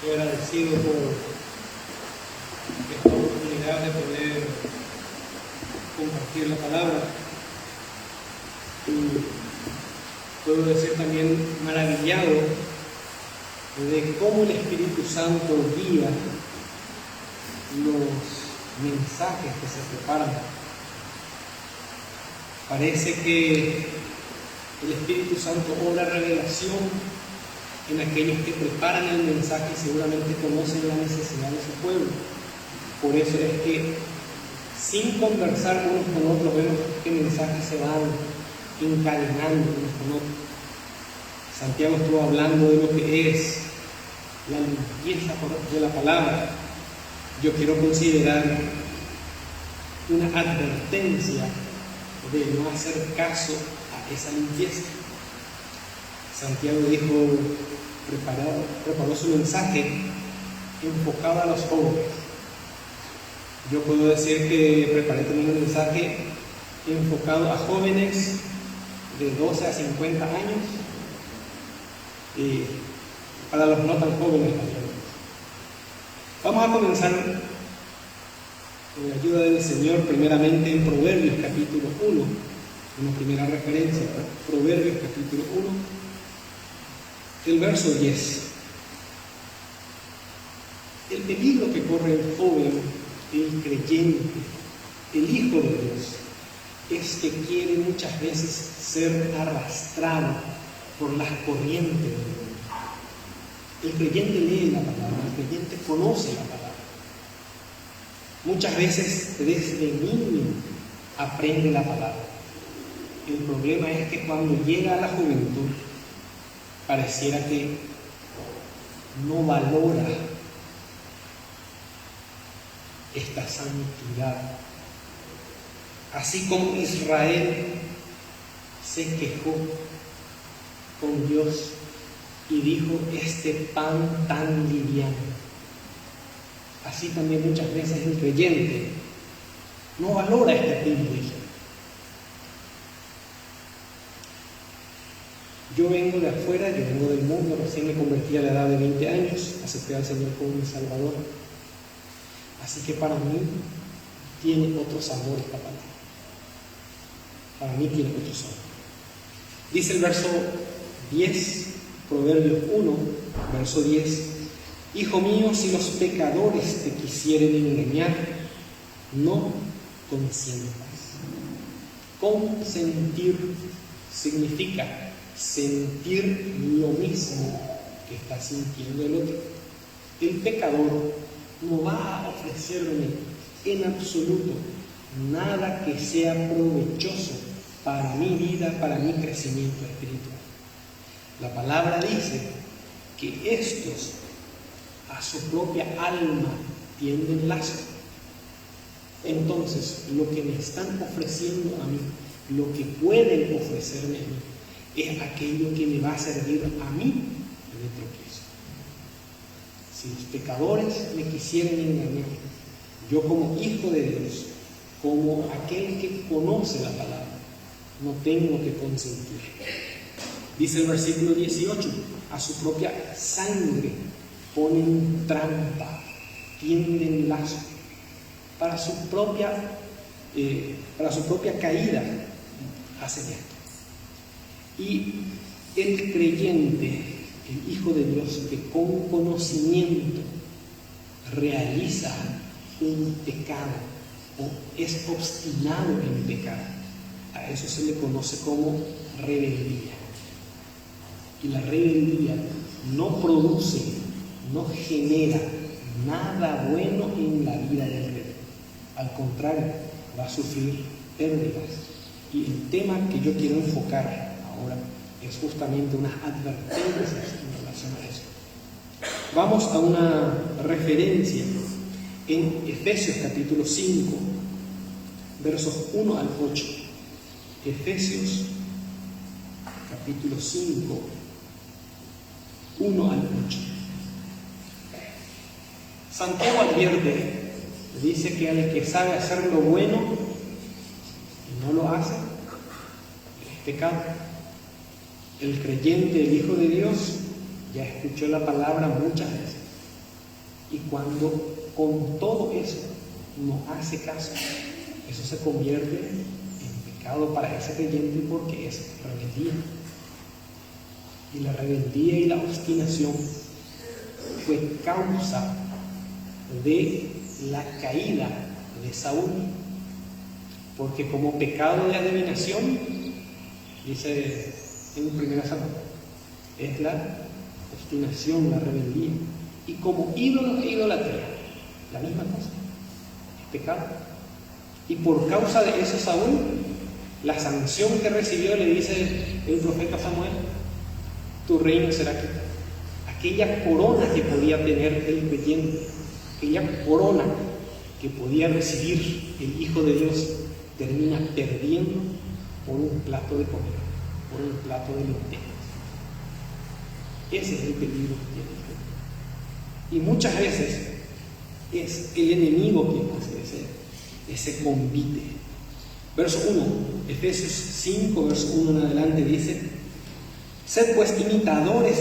Estoy agradecido por esta oportunidad de poder compartir la palabra. Y puedo decir también maravillado de cómo el Espíritu Santo guía los mensajes que se preparan. Parece que el Espíritu Santo obra revelación en aquellos que preparan el mensaje y seguramente conocen la necesidad de su pueblo. Por eso es que, sin conversar unos con otros, vemos que mensajes se van encadenando unos con otros. Santiago estuvo hablando de lo que es la limpieza de la palabra. Yo quiero considerar una advertencia de no hacer caso a esa limpieza. Santiago dijo, preparó su mensaje enfocado a los jóvenes. Yo puedo decir que preparé también un mensaje enfocado a jóvenes de 12 a 50 años y para los no tan jóvenes también. Vamos a comenzar con la ayuda del Señor, primeramente en Proverbios capítulo 1, una primera referencia, Proverbios capítulo 1, el verso 10. El peligro que corre el joven, el creyente, el hijo de Dios, es que quiere muchas veces ser arrastrado por las corrientes del mundo. El creyente lee la palabra, el creyente conoce la palabra. Muchas veces desde niño aprende la palabra. El problema es que cuando llega a la juventud, pareciera que no valora esta santidad. Así como Israel se quejó con Dios y dijo, este pan tan liviano. Así también muchas veces el creyente no valora este privilegio. Yo vengo de afuera, yo vengo del mundo, recién me convertí a la edad de 20 años, acepté al Señor como mi Salvador. Así que para mí tiene otro sabor esta palabra. Para mí tiene otro sabor. Dice el verso 10, Proverbios 1, verso 10. Hijo mío, si los pecadores te quisieren engañar, no consientas. Consentir significa sentir lo mismo que está sintiendo el otro. El pecador no va a ofrecerme en absoluto nada que sea provechoso para mi vida, para mi crecimiento espiritual. La palabra dice que estos a su propia alma tienden lazo. Entonces, lo que me están ofreciendo a mí, lo que pueden ofrecerme a mí, es aquello que me va a servir a mí de tropiezo. Si los pecadores me quisieran engañar, yo como hijo de Dios, como aquel que conoce la palabra, no tengo que consentir. Dice el versículo 18, a su propia sangre ponen trampa, tienden lazo, para su propia caída hacen esto. Y el creyente, el hijo de Dios, que con conocimiento realiza un pecado o es obstinado en pecar, a eso se le conoce como rebeldía. Y la rebeldía no produce, no genera nada bueno en la vida del rebelde. Al contrario, va a sufrir pérdidas. Y el tema que yo quiero enfocar ahora es justamente unas advertencias en relación a eso. Vamos a una referencia en Efesios capítulo 5, versos 1 al 8. Efesios capítulo 5, 1 al 8. Santiago advierte, dice que al que sabe hacer lo bueno y no lo hace, es pecado. El creyente, el Hijo de Dios, ya escuchó la palabra muchas veces. Y cuando con todo eso no hace caso, eso se convierte en pecado para ese creyente porque es rebeldía. Y la rebeldía y la obstinación fue causa de la caída de Saúl, porque como pecado de adivinación, dice en 1 Samuel, es la obstinación, la rebeldía, y como ídolos e idolatría, la misma cosa, es pecado. Y por causa de eso Saúl, la sanción que recibió, le dice el profeta Samuel, tu reino será quitado. Aquella corona que podía tener el creyente, aquella corona que podía recibir el Hijo de Dios, termina perdiendo por un plato de comida, por un plato de lentejas. Ese es el peligro que tiene el creyente. Y muchas veces es el enemigo quien hace ese convite. Verso 1, Efesios 5, verso 1 en adelante dice: sed pues imitadores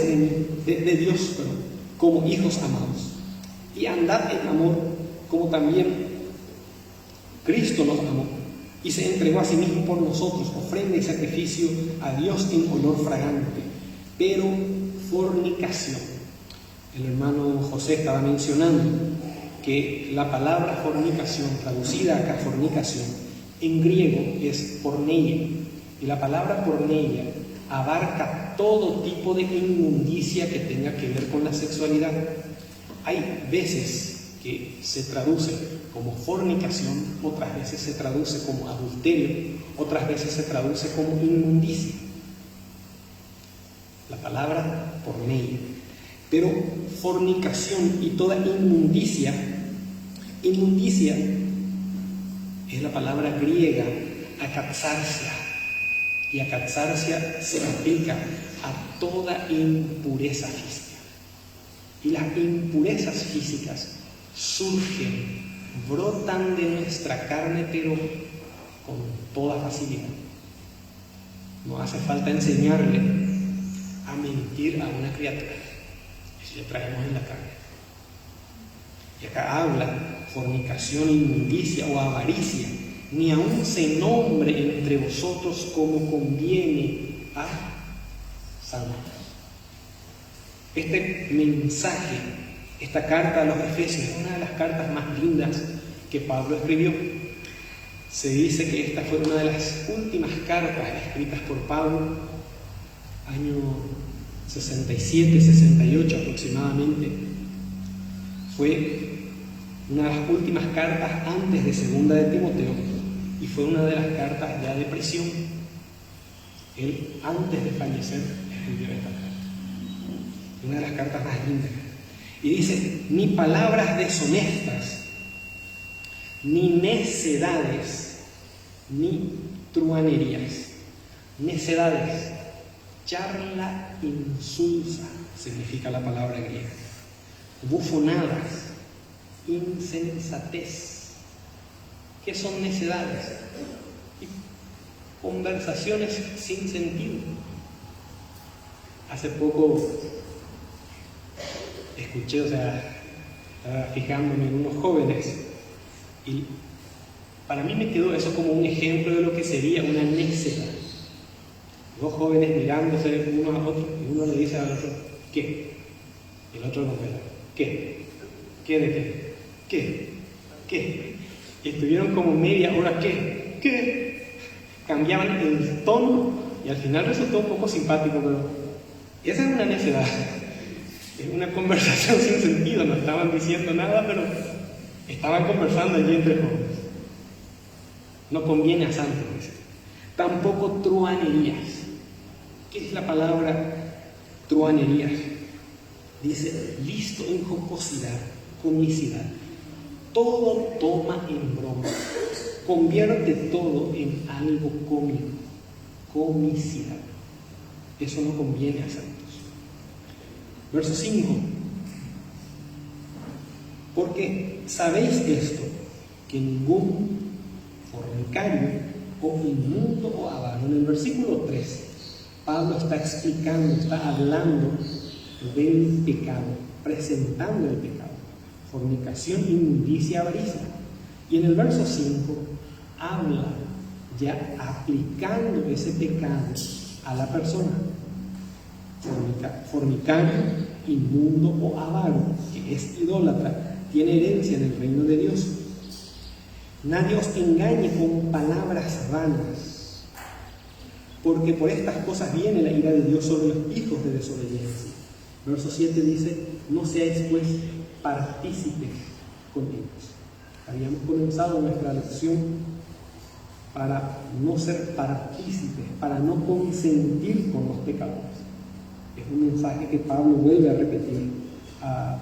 de Dios, como hijos amados, y andad en amor, como también Cristo nos amó, y se entregó a sí mismo por nosotros, ofrenda y sacrificio a Dios en olor fragante. Pero fornicación. El hermano José estaba mencionando que la palabra fornicación, traducida acá fornicación, en griego es porneia, y la palabra porneia abarca todo tipo de inmundicia que tenga que ver con la sexualidad. Hay veces que se traduce como fornicación, otras veces se traduce como adulterio, otras veces se traduce como inmundicia. La palabra porneia. Pero fornicación y toda inmundicia es la palabra griega akatsarsia. Y akatsarsia se aplica a toda impureza física. Y las impurezas físicas surgen, brotan de nuestra carne, pero con toda facilidad. No hace falta enseñarle a mentir a una criatura. Eso ya traemos en la carne. Y acá habla fornicación, inmundicia o avaricia. Ni aun se nombre entre vosotros como conviene a santos. Este mensaje, esta carta a los Efesios, es una de las cartas más lindas que Pablo escribió. Se dice que esta fue una de las últimas cartas escritas por Pablo, año 67, 68 aproximadamente. Fue una de las últimas cartas antes de segunda de Timoteo, y fue una de las cartas ya de prisión. Él, antes de fallecer, escribió esta carta. Una de las cartas más lindas. Y dice: ni palabras deshonestas, ni necedades, ni truhanerías. Necedades, charla insulsa, significa la palabra griega. Bufonadas, insensatez. ¿Qué son necedades? Conversaciones sin sentido. Hace poco escuché, estaba fijándome en unos jóvenes, y para mí me quedó eso como un ejemplo de lo que sería una necedad. Dos jóvenes mirándose uno a otro, y uno le dice al otro: ¿qué? Y el otro no ve. ¿Qué? ¿Qué de qué? ¿Qué? ¿Qué? Y estuvieron como media hora. ¿Qué? ¿Qué? Cambiaban el tono y al final resultó un poco simpático, pero esa es una necedad. Es una conversación sin sentido. No estaban diciendo nada, pero estaban conversando allí entre jóvenes. No conviene a santos, dice. Tampoco truhanerías. ¿Qué es la palabra truhanerías? Dice: listo en jocosidad, comicidad. Todo toma en broma. Convierte todo en algo cómico. Comicidad. Eso no conviene a santos. Verso 5. Porque sabéis esto, que ningún fornicario o inmundo o avaro. En el versículo 3, Pablo está explicando, está hablando del pecado, presentando el pecado. fornicación, inmundicia, avaricia. Y en el verso 5 habla ya aplicando ese pecado a la persona. Fornicario, inmundo o avaro, que es idólatra, tiene herencia en el reino de Dios. Nadie os engañe con palabras vanas, porque por estas cosas viene la ira de Dios sobre los hijos de desobediencia. Verso 7 dice: no seáis pues partícipes con ellos. Habíamos comenzado nuestra lección para no ser partícipes, para no consentir con los pecadores. Es un mensaje que Pablo vuelve a repetir a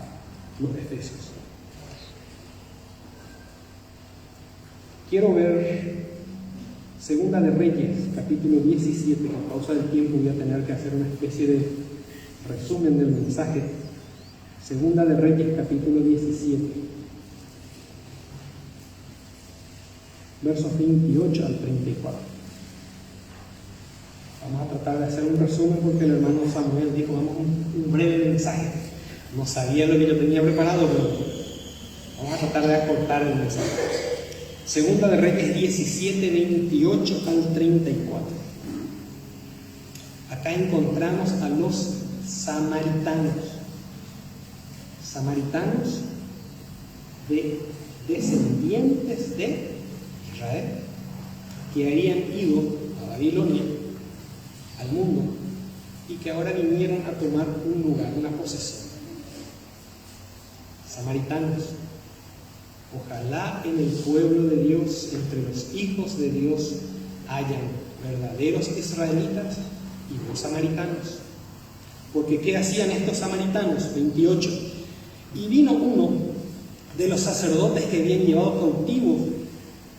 los efesios. Quiero ver Segunda de Reyes, capítulo 17. A causa del tiempo voy a tener que hacer una especie de resumen del mensaje. Segunda de Reyes, capítulo 17, versos 28 al 34. Vamos a tratar de hacer un resumen porque el hermano Samuel dijo: vamos a un breve mensaje. No sabía lo que yo tenía preparado, pero vamos a tratar de acortar el mensaje. Segunda de Reyes 17, 28 al 34. Acá encontramos a los samaritanos. Samaritanos de descendientes de Israel, que habían ido a Babilonia, al mundo, y que ahora vinieron a tomar un lugar, una posesión. Samaritanos. Ojalá en el pueblo de Dios, entre los hijos de Dios, hayan verdaderos israelitas y no samaritanos. Porque ¿qué hacían estos samaritanos? 28. Y vino uno de los sacerdotes que habían llevado cautivos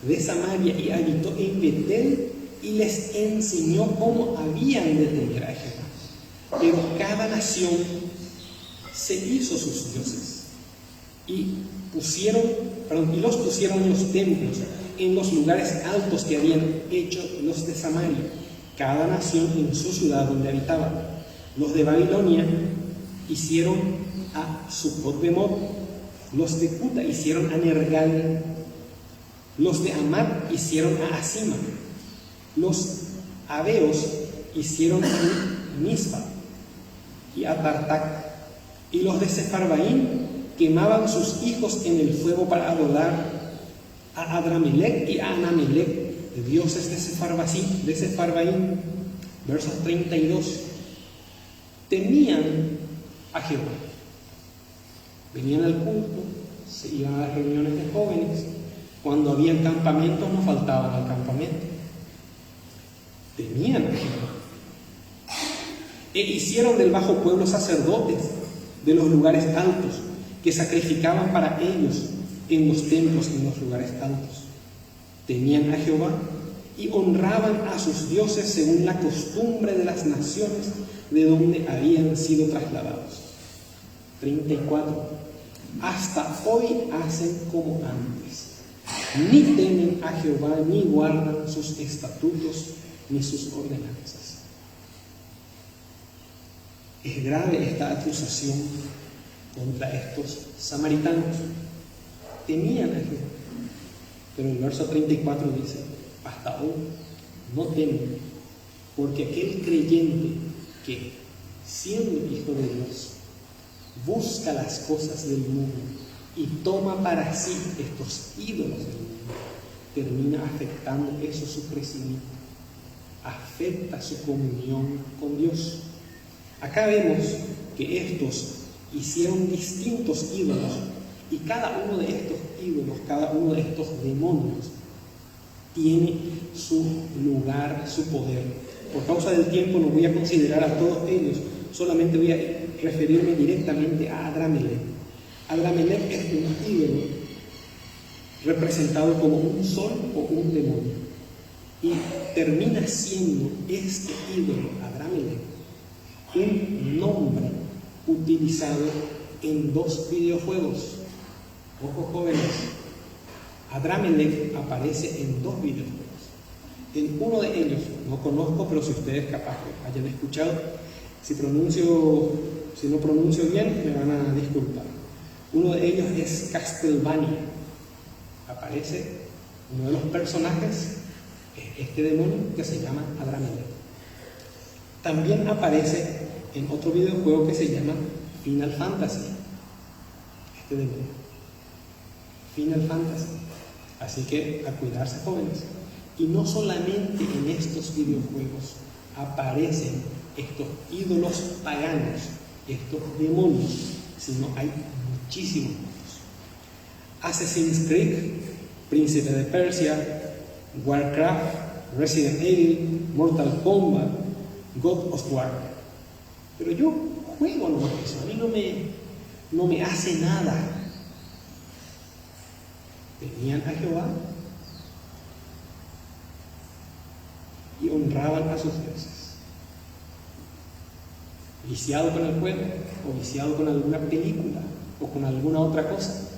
de Samaria y habitó en Betel y les enseñó cómo habían de temer a Jehová. Pero cada nación se hizo sus dioses y los pusieron en los templos, en los lugares altos que habían hecho los de Samaria, cada nación en su ciudad donde habitaba. Los de Babilonia hicieron a Sucot-Bemot, los de Cuta hicieron a Nergal, los de Amad hicieron a Asima, los Abeos hicieron a Mispa y a Tartac, y los de Sefarbaín quemaban sus hijos en el fuego para adorar a Adramelech y a Anamelech, de dioses de Sefarbaín. Versos 32. Temían a Jehová. Venían al culto, se iban a las reuniones de jóvenes. Cuando había campamentos, no faltaban al campamento. Temían a Jehová. E hicieron del bajo pueblo sacerdotes de los lugares altos, que sacrificaban para ellos en los templos en los lugares altos. Temían a Jehová y honraban a sus dioses según la costumbre de las naciones de donde habían sido trasladados. 34. Hasta hoy hacen como antes. Ni temen a Jehová, ni guardan sus estatutos, ni sus ordenanzas. Es grave esta acusación contra estos samaritanos. Temían a Jehová. Pero el verso 34 dice: hasta hoy no temen, porque aquel creyente que, siendo hijo de Dios, busca las cosas del mundo y toma para sí estos ídolos del mundo, termina afectando eso su crecimiento, afecta su comunión con Dios. Acá vemos que estos hicieron distintos ídolos, y cada uno de estos ídolos, cada uno de estos demonios tiene su lugar, su poder. Por causa del tiempo no voy a considerar a todos ellos, solamente voy a referirme directamente a Adramelech. Adramelech es un ídolo representado como un sol o un demonio, y termina siendo este ídolo, Adramelech, un nombre utilizado en 2 videojuegos. Ojo, jóvenes, Adramelech aparece en 2 videojuegos. En uno de ellos, no conozco, pero si ustedes capaz que hayan escuchado, si no pronuncio bien, me van a disculpar. Uno de ellos es Castlevania. Aparece uno de los personajes, este demonio que se llama Adramelech. También aparece en otro videojuego que se llama Final Fantasy. Este demonio. Final Fantasy. Así que a cuidarse, jóvenes. Y no solamente en estos videojuegos aparecen estos ídolos paganos, estos demonios, sino hay muchísimos otros. Assassin's Creed, Príncipe de Persia, Warcraft, Resident Evil, Mortal Kombat, God of War. Pero yo juego nomás eso, a mí no me hace nada. Tenían a Jehová y honraban a sus dioses. Viciado con el juego, o viciado con alguna película, o con alguna otra cosa.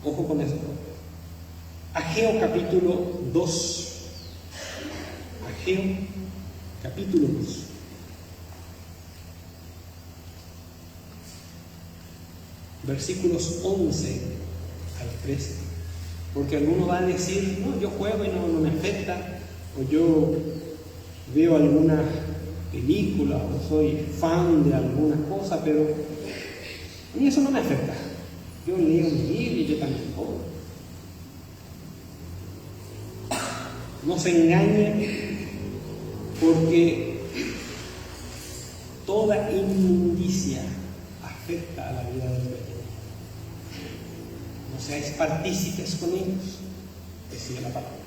Ojo con eso. Ageo capítulo 2. Ageo capítulo 2. Versículos 11 al 13. Porque alguno va a decir, no, yo juego y no me afecta, o yo veo alguna película, o soy fan de alguna cosa, pero a mí eso no me afecta. Yo leo un libro y yo también juego. No se engañe, porque toda inmundicia afecta a la vida del creyente. No seáis partícipes con ellos, decía la palabra.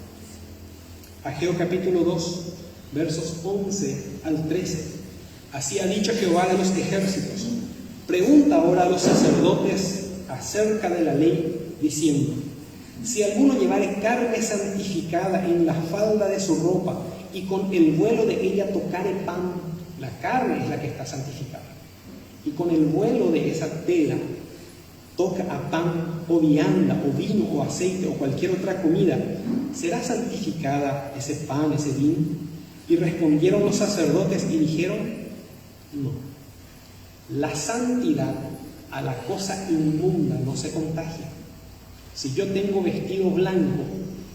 Ageo capítulo 2, versos 11 al 13. Así ha dicho Jehová de los ejércitos: pregunta ahora a los sacerdotes acerca de la ley, diciendo: si alguno llevare carne santificada en la falda de su ropa, y con el vuelo de ella tocare pan, la carne es la que está santificada, y con el vuelo de esa tela toca a pan, o vianda, o vino, o aceite, o cualquier otra comida, ¿será santificada ese pan, ese vino? Y respondieron los sacerdotes y dijeron: no. La santidad a la cosa inmunda no se contagia. Si yo tengo vestido blanco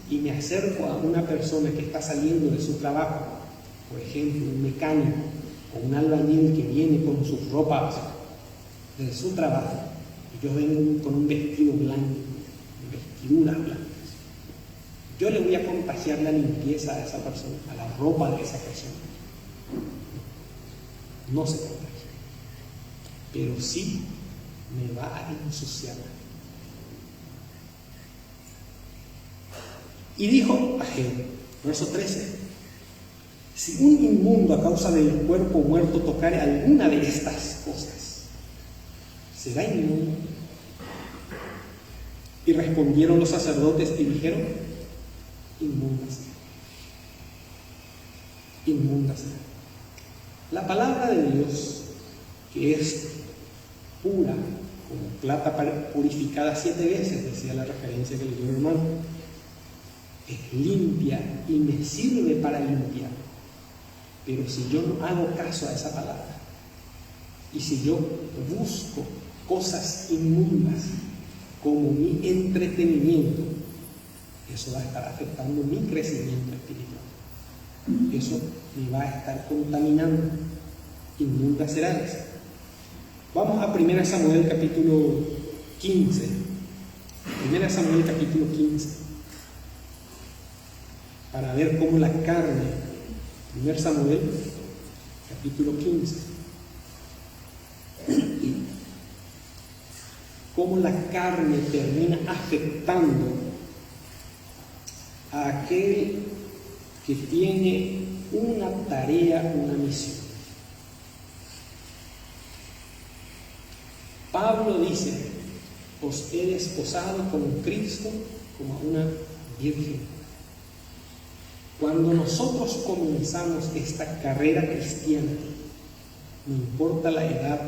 y me acerco a una persona que está saliendo de su trabajo, por ejemplo, un mecánico o un albañil que viene con sus ropas de su trabajo, y yo vengo con un vestido blanco, vestiduras blancas, yo le voy a contagiar la limpieza a esa persona, a la ropa de esa persona. No se contagia, pero sí me va a ensuciar. Y dijo Ageo, verso 13: si un inmundo a causa del cuerpo muerto tocare alguna de estas cosas, ¿será inmundo? Y respondieron los sacerdotes y dijeron: inmunda será. Inmunda será. La palabra de Dios, que es pura, como plata purificada 7 veces, decía la referencia que leyó el hermano, es limpia y me sirve para limpiar. Pero si yo no hago caso a esa palabra, y si yo busco cosas inmundas como mi entretenimiento, eso va a estar afectando mi crecimiento espiritual. Eso me va a estar contaminando. Inmunda será eso. Vamos a 1 Samuel capítulo 15. 1 Samuel capítulo 15. Para ver cómo la carne, 1 Samuel capítulo 15, cómo la carne termina afectando a aquel que tiene una tarea, una misión. Pablo dice: os he desposado con Cristo como a una virgen. Cuando nosotros comenzamos esta carrera cristiana, no importa la edad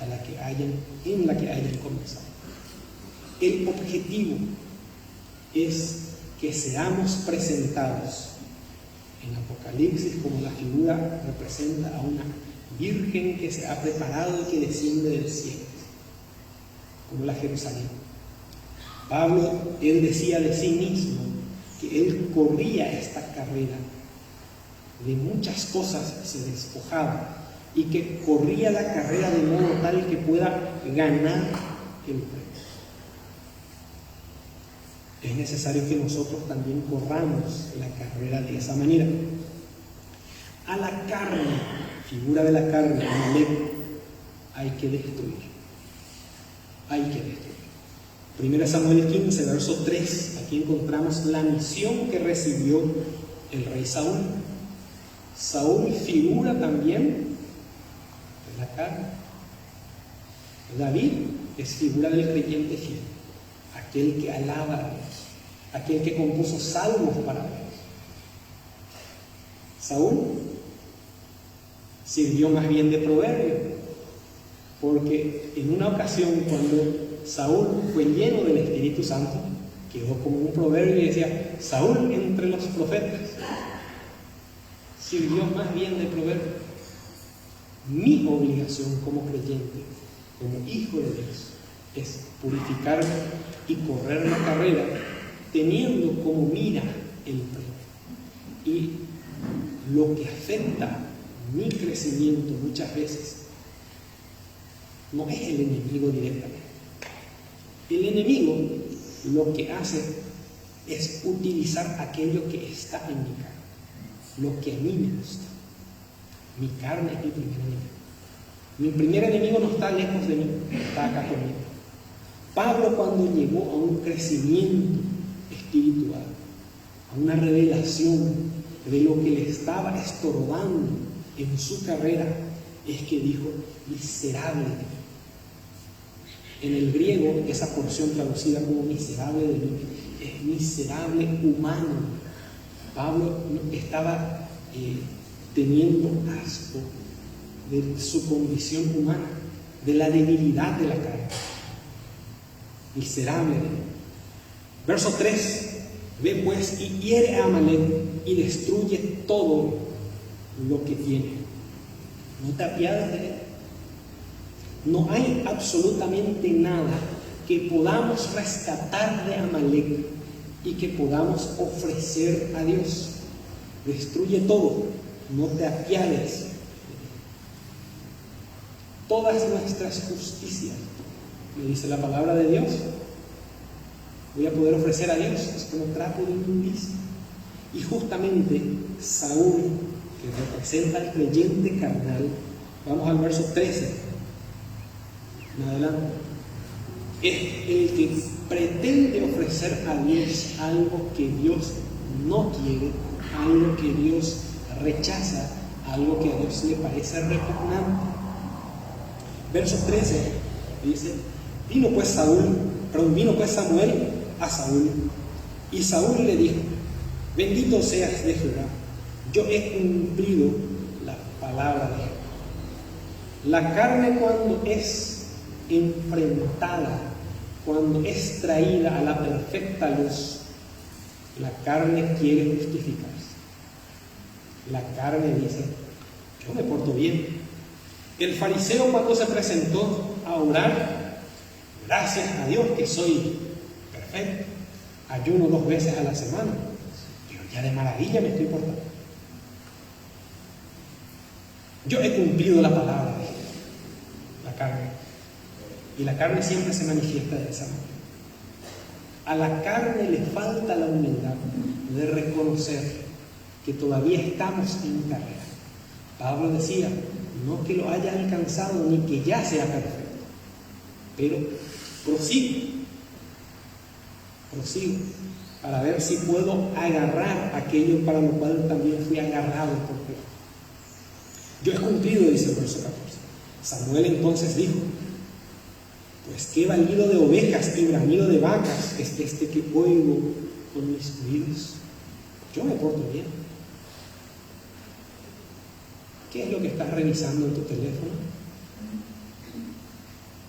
en la que hayan comenzado, el objetivo es que seamos presentados en Apocalipsis como la figura representa a una virgen que se ha preparado y que desciende del cielo. como la Jerusalén. Pablo, él decía de sí mismo que él corría esta carrera, de muchas cosas se despojaba y que corría la carrera de modo tal que pueda ganar el premio. Es necesario que nosotros también corramos la carrera de esa manera. A la carne, figura de la carne, Amalek, hay que destruir. Hay que destruir. 1 Samuel 15, verso 3, aquí encontramos la misión que recibió el rey Saúl. Saúl figura también de la carne. David es figura del creyente fiel, aquel que alaba a Dios, aquel que compuso salmos para Dios. Saúl sirvió más bien de proverbio, porque en una ocasión cuando Saúl fue lleno del Espíritu Santo, quedó como un proverbio y decía: Saúl entre los profetas. Sirvió más bien de proverbio. Mi obligación como creyente, como hijo de Dios, es purificarme y correr la carrera teniendo como mira el premio. Y lo que afecta mi crecimiento muchas veces no es el enemigo directamente. El enemigo lo que hace es utilizar aquello que está en mi carne, lo que a mí me gusta. Mi carne es mi primer enemigo. Mi primer enemigo no está lejos de mí, está acá conmigo. Pablo, cuando llegó a un crecimiento espiritual, a una revelación de lo que le estaba estorbando en su carrera, es que dijo: miserable de mí. En el griego, esa porción traducida como miserable de mí es miserable humano. Pablo estaba teniendo asco de su condición humana, de la debilidad de la carne. Miserable de mí. Verso 3: ve pues y hiere a Amalek y destruye todo lo que tiene. No te apiades de él. No hay absolutamente nada que podamos rescatar de Amalek y que podamos ofrecer a Dios. Destruye todo, no te apiades. Todas nuestras justicias, me dice la palabra de Dios, voy a poder ofrecer a Dios, es como trapo de inmundicia. Y justamente Saúl, que representa al creyente carnal, vamos al verso 13 en adelante, es el que pretende ofrecer a Dios algo que Dios no quiere, algo que Dios rechaza, algo que a Dios le parece repugnante. Verso 13 dice: vino pues Samuel a Saúl, y Saúl le dijo: bendito seas de Jehová, yo he cumplido la palabra de Jehová. La carne, cuando es enfrentada, cuando es traída a la perfecta luz, la carne quiere justificarse. La carne dice: yo me porto bien. El fariseo, cuando se presentó a orar, gracias a Dios que soy perfecto, ayuno 2 veces a la semana, pero ya de maravilla me estoy portando. Yo he cumplido la palabra de Dios. La carne. Y la carne siempre se manifiesta de esa manera. A la carne le falta la humildad de reconocer que todavía estamos en carrera. Pablo decía: no que lo haya alcanzado ni que ya sea perfecto, pero prosigo para ver si puedo agarrar aquello para lo cual también fui agarrado por Dios. Yo he cumplido, dice el verso 14. Samuel entonces dijo: pues qué valido de ovejas y bramido de vacas es este que oigo con mis oídos. Yo me porto bien. ¿Qué es lo que estás revisando en tu teléfono?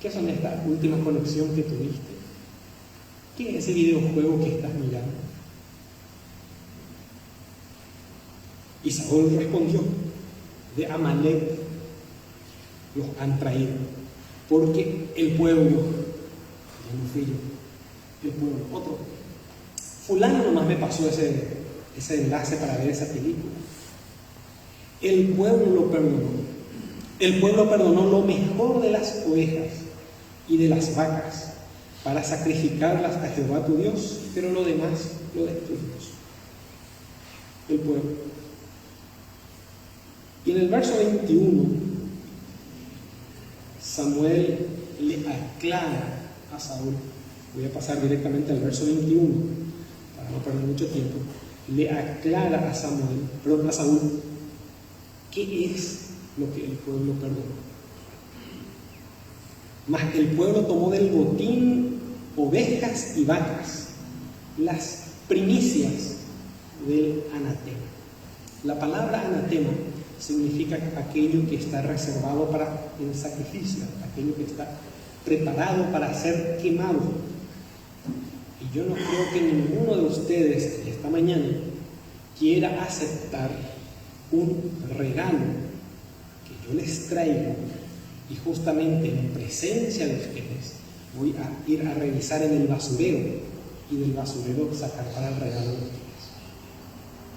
¿Qué son estas últimas conexiones que tuviste? ¿Qué es ese videojuego que estás mirando? Y Saúl respondió: de Amalek los han traído, porque el pueblo no fui yo, el pueblo, otro. Fulano nomás me pasó ese enlace para ver esa película. El pueblo lo perdonó. El pueblo perdonó lo mejor de las ovejas y de las vacas para sacrificarlas a Jehová tu Dios, pero lo demás lo destruimos. El pueblo. Y en el verso 21, Samuel le aclara a Saúl. Voy a pasar directamente al verso 21 para no perder mucho tiempo. Le aclara a Saúl qué es lo que el pueblo perdonó. Mas el pueblo tomó del botín ovejas y vacas, las primicias del anatema. La palabra anatema significa aquello que está reservado para el sacrificio, aquello que está preparado para ser quemado. Y yo no creo que ninguno de ustedes esta mañana quiera aceptar un regalo que yo les traigo y justamente en presencia de ustedes voy a ir a revisar en el basurero y del basurero sacar para el regalo de ustedes.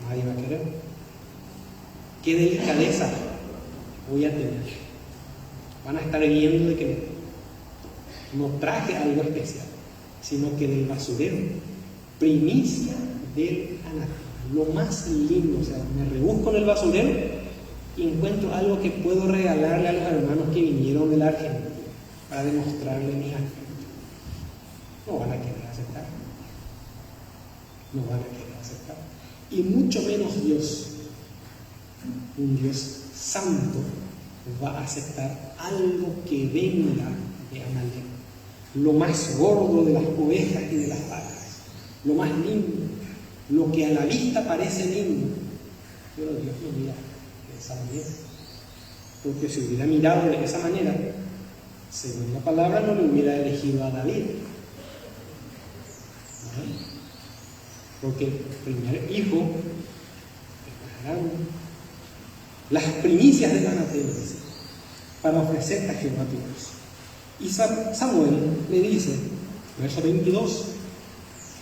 Nadie va a querer. Qué delicadeza voy a tener. Van a estar viendo de que no traje algo especial, sino que del basurero, primicia del anatema, lo más lindo. O sea, me rebusco en el basurero y encuentro algo que puedo regalarle a los hermanos que vinieron de la Argentina para demostrarle mi afecto. No van a querer aceptar. No van a querer aceptar. Y mucho menos Dios, un Dios santo, va a aceptar algo que venga de Amalek. Lo más gordo de las ovejas y de las vacas, lo más lindo, lo que a la vista parece lindo, pero Dios lo mira de esa manera. Porque si hubiera mirado de esa manera, según la palabra, no le hubiera elegido a David. ¿No? Porque el primer hijo, las primicias del anatema, para ofrecer a Jehová tu Dios. Y Samuel le dice, verso 22,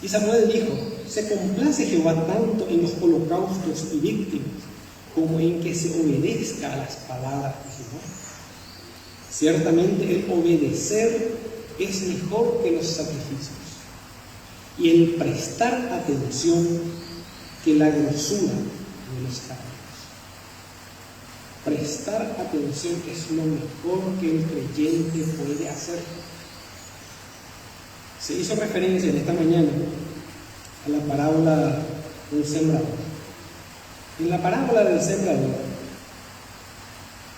y Samuel dijo: se complace Jehová tanto en los holocaustos y víctimas, como en que se obedezca a las palabras de Jehová. Ciertamente el obedecer es mejor que los sacrificios, y el prestar atención que la grosura de los cargos. Prestar atención es lo mejor que el creyente puede hacer. Se hizo referencia en esta mañana a la parábola del sembrador. En la parábola del sembrador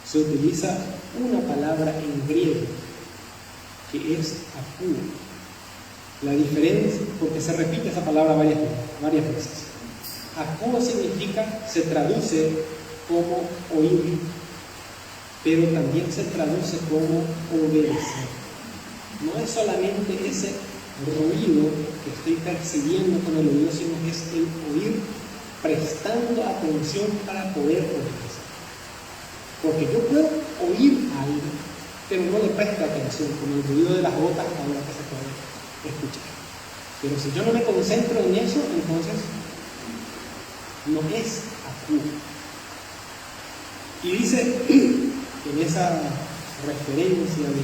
se utiliza una palabra en griego que es akú. La diferencia, porque se repite esa palabra varias veces. Akú significa, se traduce como oír, pero también se traduce como obedecer. No es solamente ese ruido que estoy percibiendo con el oído, sino que es el oír prestando atención para poder obedecer. Porque yo puedo oír algo, pero no le presto atención, con el ruido de las gotas ahora que se puede escuchar. Pero si yo no me concentro en eso, entonces no es akú. Y dice en esa referencia de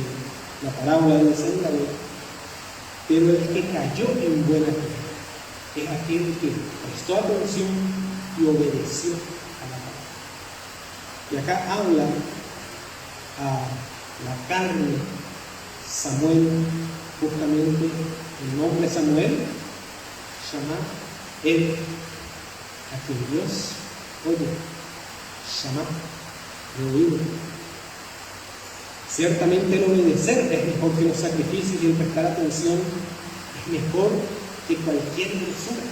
la parábola del sembrador, pero el que cayó en buena tierra es aquel que prestó atención y obedeció a la palabra. Y acá habla a la carne. Samuel, justamente el nombre Samuel, llama él a quien Dios oye, llama de oído. Ciertamente el obedecer es mejor que los sacrificios y el prestar atención es mejor que cualquier dulzura.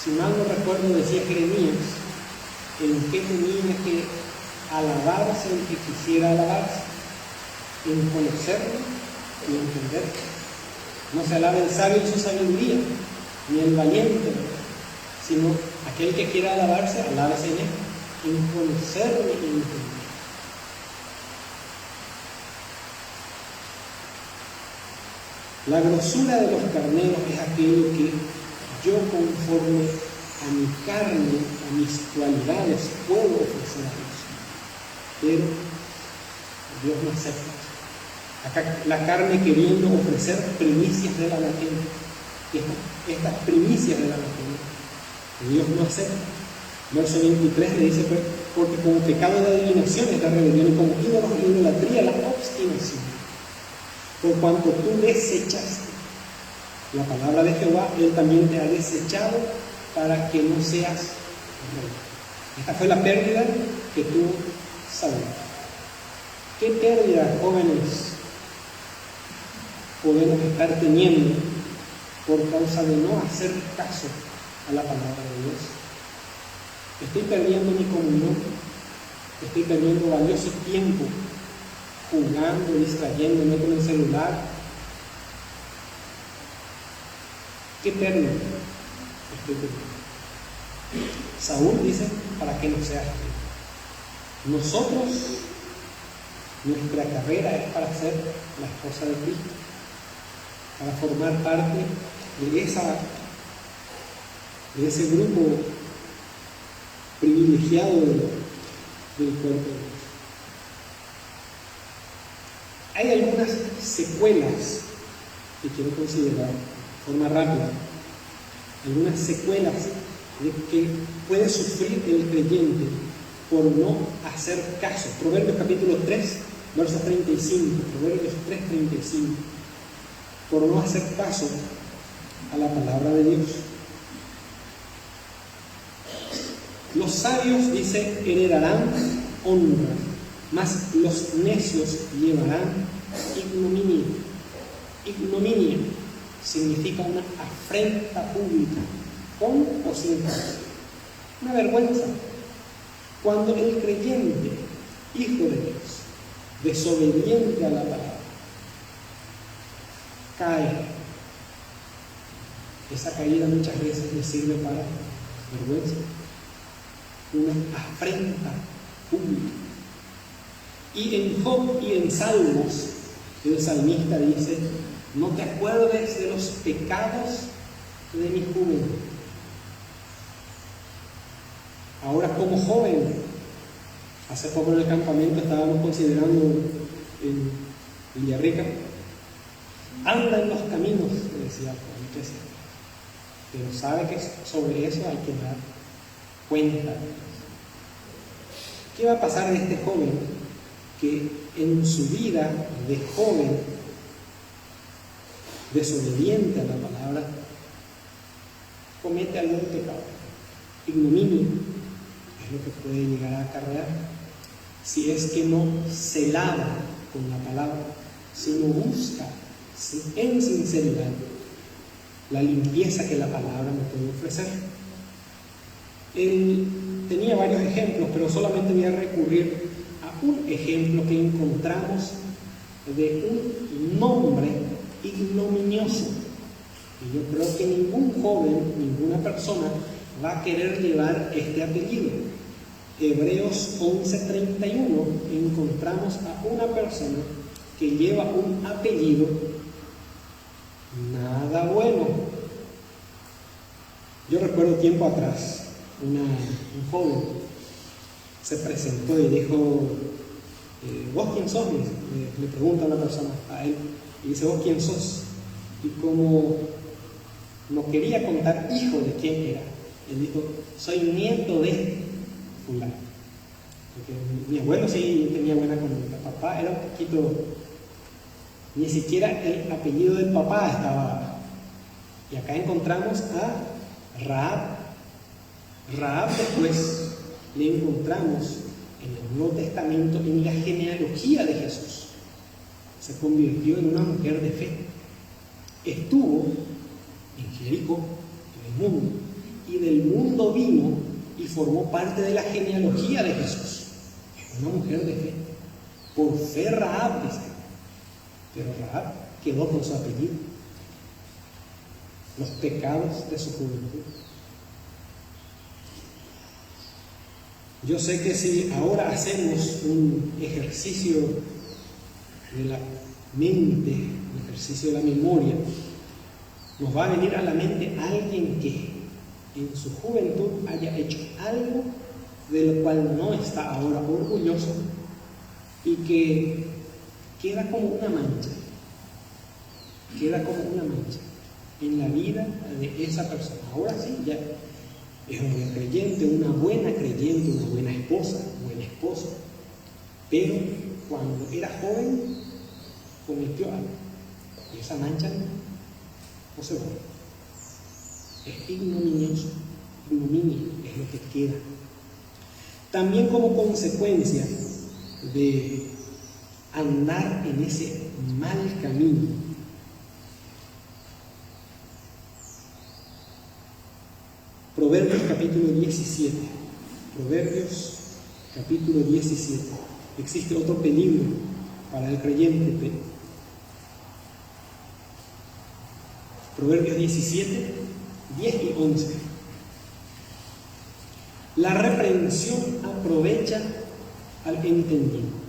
Si mal no recuerdo, decía Jeremías, en qué tenía que alabarse el que quisiera alabarse, en conocerlo y entenderlo. No se alaba el sabio en su sabiduría, ni el valiente, sino aquel que quiera alabarse, alábese en él, en conocerlo y entender. La grosura de los carneros es aquello que yo, conforme a mi carne, a mis cualidades, puedo ofrecer a Dios. Pero Dios no acepta. Acá la carne queriendo ofrecer primicias de la anatemia. Estas primicias de la anatemia, Dios no acepta. Verso 23 le dice, porque como pecado de adivinación es la rebelión, y como ídolos y idolatría la obstinación. Por cuanto tú desechaste la palabra de Jehová, Él también te ha desechado para que no seas rey. Esta fue la pérdida que tuvo Saúl. ¿Qué pérdida, jóvenes, podemos estar teniendo por causa de no hacer caso a la palabra de Dios? Estoy perdiendo mi comunión, estoy perdiendo valioso tiempo jugando, distrayéndome con el celular. ¿Qué pérdida estoy perdiendo? Saúl dice, para que no seas rey. Nosotros, nuestra carrera es para ser la esposa de Cristo, para formar parte de ese grupo privilegiado del cuerpo de Dios. Hay algunas secuelas que quiero considerar de forma rápida, algunas secuelas que puede sufrir el creyente por no hacer caso. Proverbios capítulo 3, verso 35, Proverbios 3, 35, por no hacer caso a la palabra de Dios. Los sabios, dice, heredarán honra, mas los necios llevarán ignominia. Ignominia significa una afrenta pública, con o sin causa, una vergüenza. Cuando el creyente, hijo de Dios, desobediente a la palabra, cae, esa caída muchas veces le sirve para vergüenza, una afrenta pública. Y en Job y en Salmos, el salmista dice, no te acuerdes de los pecados de mi juventud. Ahora, como joven, hace poco en el campamento estábamos considerando en Villarrica, anda en los caminos, le decía Juan, pero sabe que sobre eso hay que dar cuenta. ¿Qué va a pasar de este joven que en su vida de joven, desobediente a la palabra, comete algún pecado? Ignominia es lo que puede llegar a acarrear si es que no se lava con la palabra, si no busca en sinceridad la limpieza que la palabra me puede ofrecer. Él tenía varios ejemplos, pero solamente voy a recurrir a un ejemplo que encontramos de un nombre ignominioso. Y yo creo que ningún joven, ninguna persona va a querer llevar este apellido. Hebreos 11:31 encontramos a una persona que lleva un apellido nada bueno. Yo recuerdo tiempo atrás, un joven se presentó y dijo, ¿vos quién sos? Le pregunta a una persona a él, y dice, ¿vos quién sos? Y como no quería contar hijo de quién era, él dijo, soy nieto de fulano. Porque mi abuelo sí tenía buena con mi papá, era un poquito, ni siquiera el apellido del papá estaba. Y acá encontramos a Rahab. Rahab después le encontramos en el Nuevo Testamento en la genealogía de Jesús. Se convirtió en una mujer de fe. Estuvo en Jericó, en el mundo, y del mundo vino y formó parte de la genealogía de Jesús. Es una mujer de fe. Por fe Rahab, dice. Pero Rahab quedó con su apellido. Los pecados de su juventud. Yo sé que si ahora hacemos un ejercicio de la mente, el ejercicio de la memoria, nos va a venir a la mente alguien que en su juventud haya hecho algo de lo cual no está ahora orgulloso y que queda como una mancha en la vida de esa persona. Ahora sí, ya es un buen creyente, una buena esposa, un buen esposo, pero cuando era joven cometió algo y esa mancha no se borra. Es ignominioso, ignominia es lo que queda. También como consecuencia de andar en ese mal camino, Proverbios capítulo 17. Existe otro peligro para el creyente. Proverbios 17, 10 y 11. La reprensión aprovecha al entendido.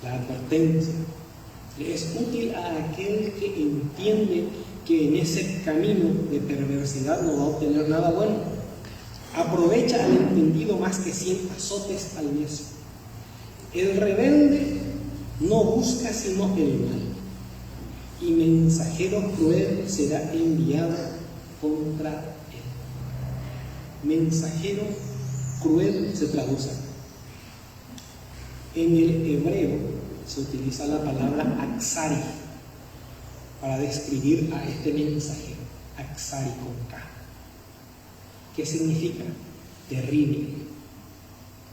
La advertencia le es útil a aquel que entiende que en ese camino de perversidad no va a obtener nada bueno. Aprovecha al entendido más que 100 azotes al necio. El rebelde no busca sino el mal, y mensajero cruel será enviado contra él. Mensajero cruel se traduce. En el hebreo se utiliza la palabra aksari para describir a este mensajero, aksari con K. ¿Qué significa? Terrible.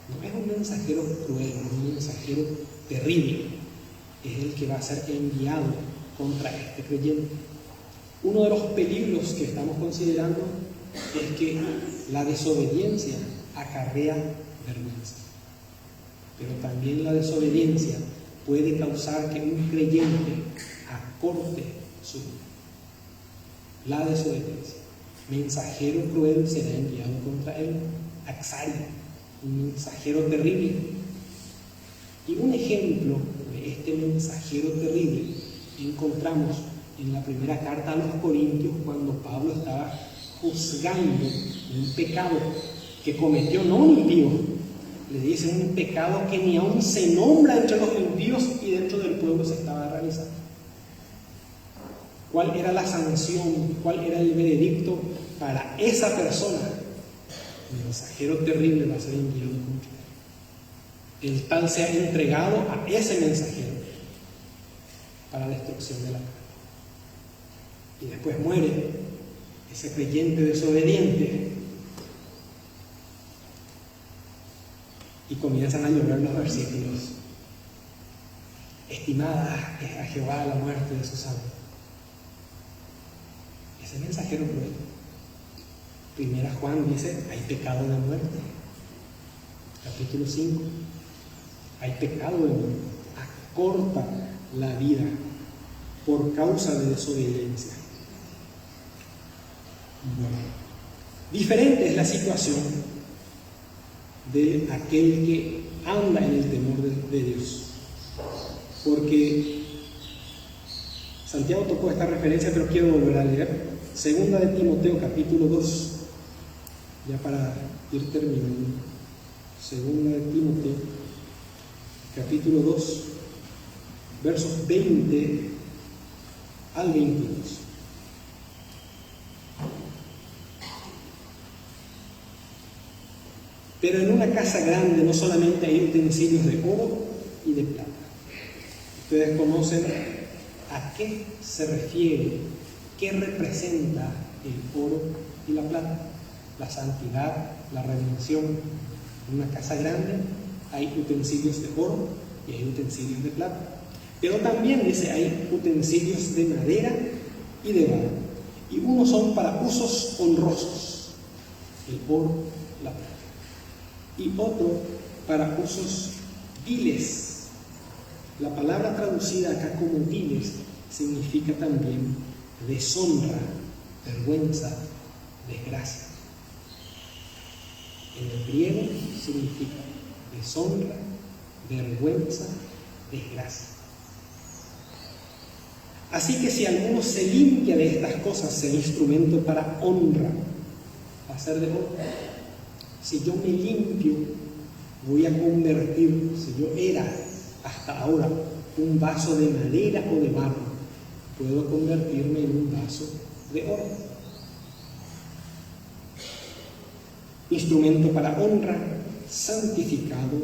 No es un mensajero cruel, es un mensajero terrible. Es el que va a ser enviado contra este creyente. Uno de los peligros que estamos considerando es que la desobediencia acarrea vergüenza. Pero también la desobediencia puede causar que un creyente acorte su vida. La desobediencia. Mensajero cruel será enviado contra él. Aksari, un mensajero terrible. Y un ejemplo de este mensajero terrible encontramos en la primera carta a los Corintios, cuando Pablo estaba juzgando un pecado que cometió no un impío. Le dicen un pecado que ni aún se nombra entre los impíos y dentro del pueblo se estaba realizando. ¿Cuál era la sanción? ¿Cuál era el veredicto para esa persona? El mensajero terrible va a ser enviado contra él. El tal se ha entregado a ese mensajero para la destrucción de la carne. Y después muere ese creyente desobediente. Y comienzan a llover los versículos. Estimada es a Jehová la muerte de sus santos. Ese mensajero cruel. Primera Juan dice, hay pecado de muerte. Capítulo 5. Hay pecado de muerte. Acorta la vida por causa de desobediencia. Bueno, diferente es la situación de aquel que anda en el temor de Dios. Porque Santiago tocó esta referencia, pero quiero volver a leer. Segunda de Timoteo, capítulo 2. Ya para ir terminando. Segunda de Timoteo, capítulo 2, versos 20 al 22. Pero en una casa grande no solamente hay utensilios de oro y de plata. Ustedes conocen a qué se refiere, qué representa el oro y la plata. La santidad, la redención. En una casa grande hay utensilios de oro y hay utensilios de plata. Pero también dice hay utensilios de madera y de barro. Y unos son para usos honrosos, el oro, la plata. Y otro para usos viles. La palabra traducida acá como viles significa también deshonra, vergüenza, desgracia. En el griego significa deshonra, vergüenza, desgracia. Así que si alguno se limpia de estas cosas, será instrumento para honra, para ser de honra. Si yo me limpio, voy a convertir, si yo era hasta ahora un vaso de madera o de barro, puedo convertirme en un vaso de oro. Instrumento para honra, santificado,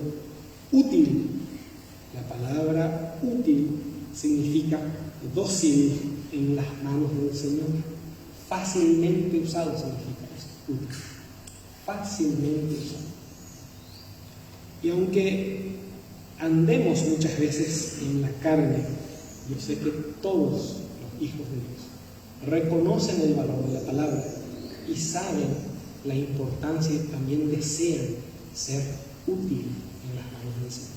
útil. La palabra útil significa dócil en las manos del Señor. Fácilmente usado significa eso, útil. Fácilmente usado. Y aunque andemos muchas veces en la carne, yo sé que todos los hijos de Dios reconocen el valor de la palabra y saben la importancia y también desean ser útil en las manos del Señor.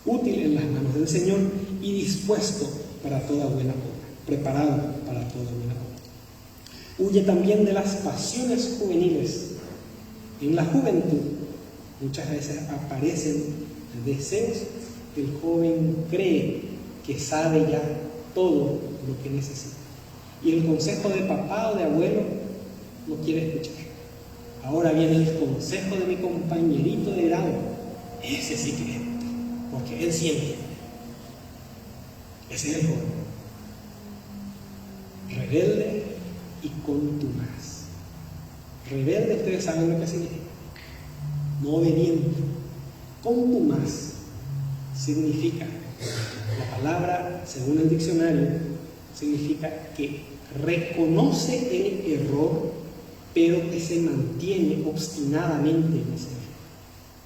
Útil en las manos del Señor y dispuesto para toda buena obra, preparado para toda buena obra. Huye también de las pasiones juveniles. En la juventud muchas veces aparecen deseos que el joven cree que sabe ya todo lo que necesita. Y el consejo de papá o de abuelo no quiere escuchar. Ahora viene el consejo de mi compañerito de grado. Ese sí que es, porque él siente. Ese es el joven. Rebelde y contumaz. Rebelde, ustedes saben lo que significa. No obediente. Contumaz significa, la palabra, según el diccionario, significa que reconoce el error, pero que se mantiene obstinadamente en ese error.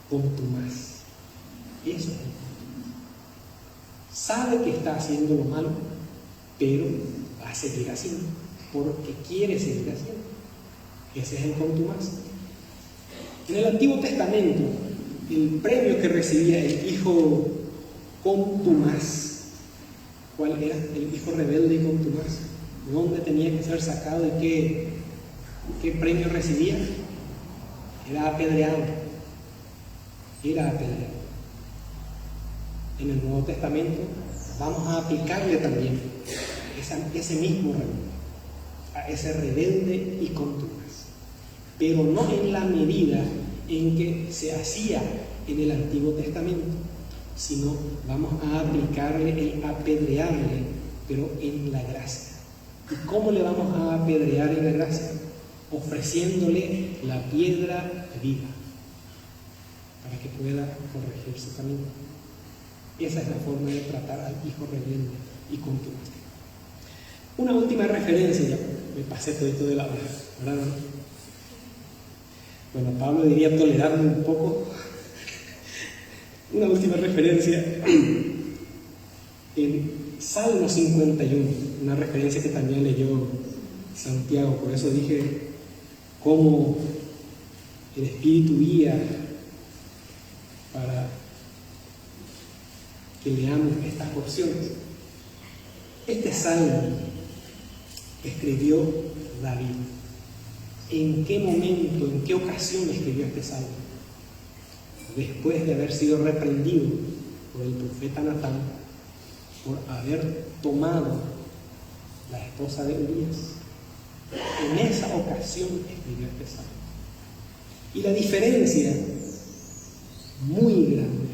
Contumaz. Eso es el contumaz. Sabe que está haciendo lo malo, pero va a seguir haciendo, porque quiere seguir haciendo. Ese es el contumaz. En el Antiguo Testamento, el premio que recibía el hijo contumaz, ¿cuál era? El hijo rebelde y contumaz. ¿Dónde tenía que ser sacado y qué premio recibía? Era apedreado. Era apedreado. En el Nuevo Testamento vamos a aplicarle también ese mismo rebelde, a ese rebelde y contumaz, pero no en la medida en que se hacía en el Antiguo Testamento, sino vamos a aplicarle el apedrearle, pero en la gracia. ¿Y cómo le vamos a apedrear en la gracia? Ofreciéndole la piedra viva para que pueda corregir su camino. Esa es la forma de tratar al hijo rebelde y contumaz. Una última referencia, ya me pasé todito de la hora, ¿verdad? Bueno, Pablo diría tolerarme un poco. Una última referencia en Salmo 51, una referencia que también leyó Santiago, por eso dije cómo el Espíritu guía para que leamos estas porciones. Este salmo escribió David. ¿En qué momento, en qué ocasión escribió este salmo? Después de haber sido reprendido por el profeta Natán por haber tomado la esposa de Urías. En esa ocasión escribió este salmo. Y la diferencia muy grande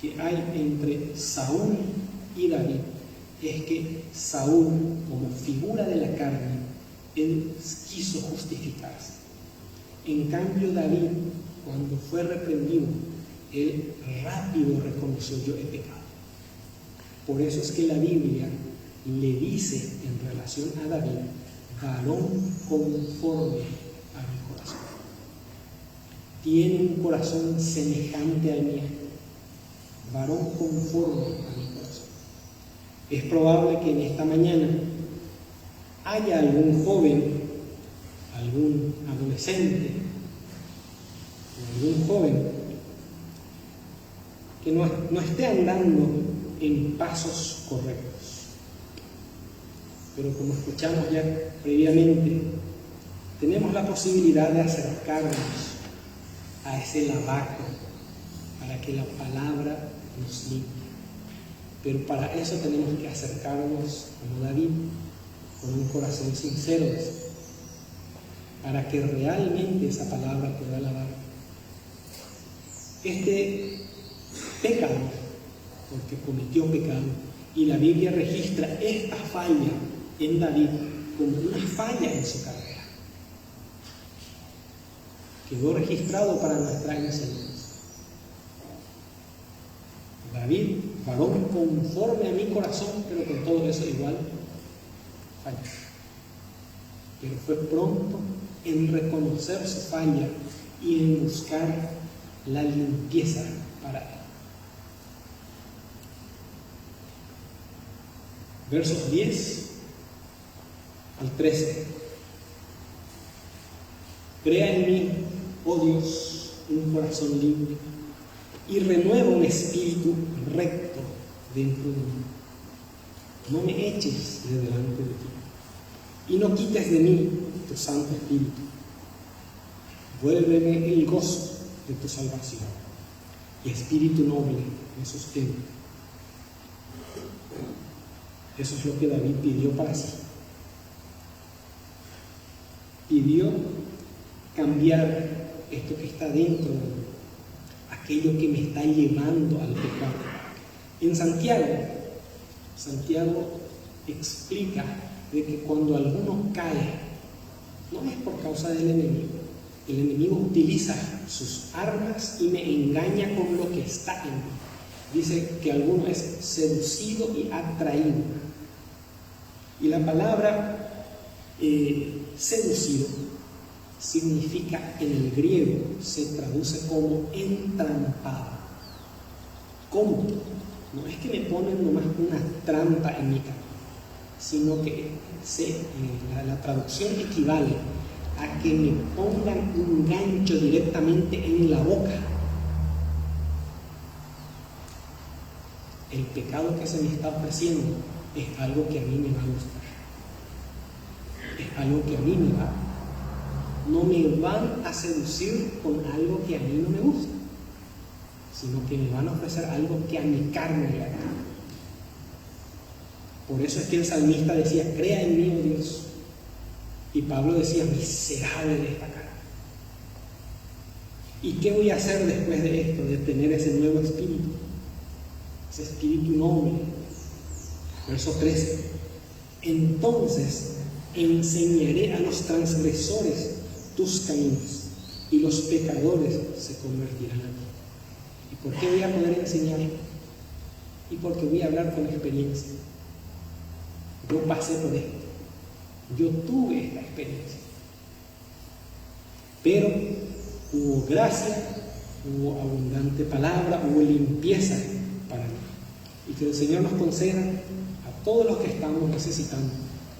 que hay entre Saúl y David es que Saúl, como figura de la carne, él quiso justificarse. En cambio, David, cuando fue reprendido, él rápido reconoció: yo he pecado. Por eso es que la Biblia le dice en relación a David: varón conforme a mi corazón. Tiene un corazón semejante al mío. Varón conforme a mi corazón. Es probable que en esta mañana haya algún joven, algún adolescente o algún joven que no esté andando en pasos correctos. Pero como escuchamos ya previamente, tenemos la posibilidad de acercarnos a ese lavacro para que la palabra nos limpie. Pero para eso tenemos que acercarnos como David, con un corazón sincero, para que realmente esa palabra pueda alabar. Este pecado, porque cometió pecado, y la Biblia registra esta falla en David como una falla en su carrera. Quedó registrado para nuestra enseñanza. David, varón conforme a mi corazón, pero con todo eso igual falló. Pero fue pronto en reconocer su falla y en buscar la limpieza para él. Versos 10 al 13. Crea en mí, oh Dios, un corazón limpio y renueva un espíritu recto dentro de mí. No me eches de delante de ti y no quites de mí tu Santo Espíritu. Vuélveme el gozo de tu salvación y espíritu noble me sostiene. Eso es lo que David pidió para sí. Pidió cambiar esto que está dentro de mí, aquello que me está llevando al pecado. En Santiago explica de que cuando alguno cae, no es por causa del enemigo. El enemigo utiliza sus armas y me engaña con lo que está en mí. Dice que alguno es seducido y atraído. Y la palabra seducido significa, en el griego se traduce como entrampado. ¿Cómo? No es que me ponen nomás una trampa en mi camino, sino que la traducción equivale a que me pongan un gancho directamente en la boca. El pecado que se me está ofreciendo es algo que a mí me va a gustar, es algo que a mí me va. No me van a seducir con algo que a mí no me gusta, sino que me van a ofrecer algo que a mi carne le agrada. Por eso es que el salmista decía, crea en mí, oh Dios. Y Pablo decía, miserable de esta carne. ¿Y qué voy a hacer después de esto, de tener ese nuevo espíritu? Ese espíritu noble. Verso 13. Entonces enseñaré a los transgresores tus caminos y los pecadores se convertirán a ti. ¿Y por qué voy a poder enseñar? Y porque voy a hablar con experiencia. Yo pasé por esto, yo tuve esta experiencia, pero hubo gracia, hubo abundante palabra, hubo limpieza para mí. Y que el Señor nos conceda a todos los que estamos necesitando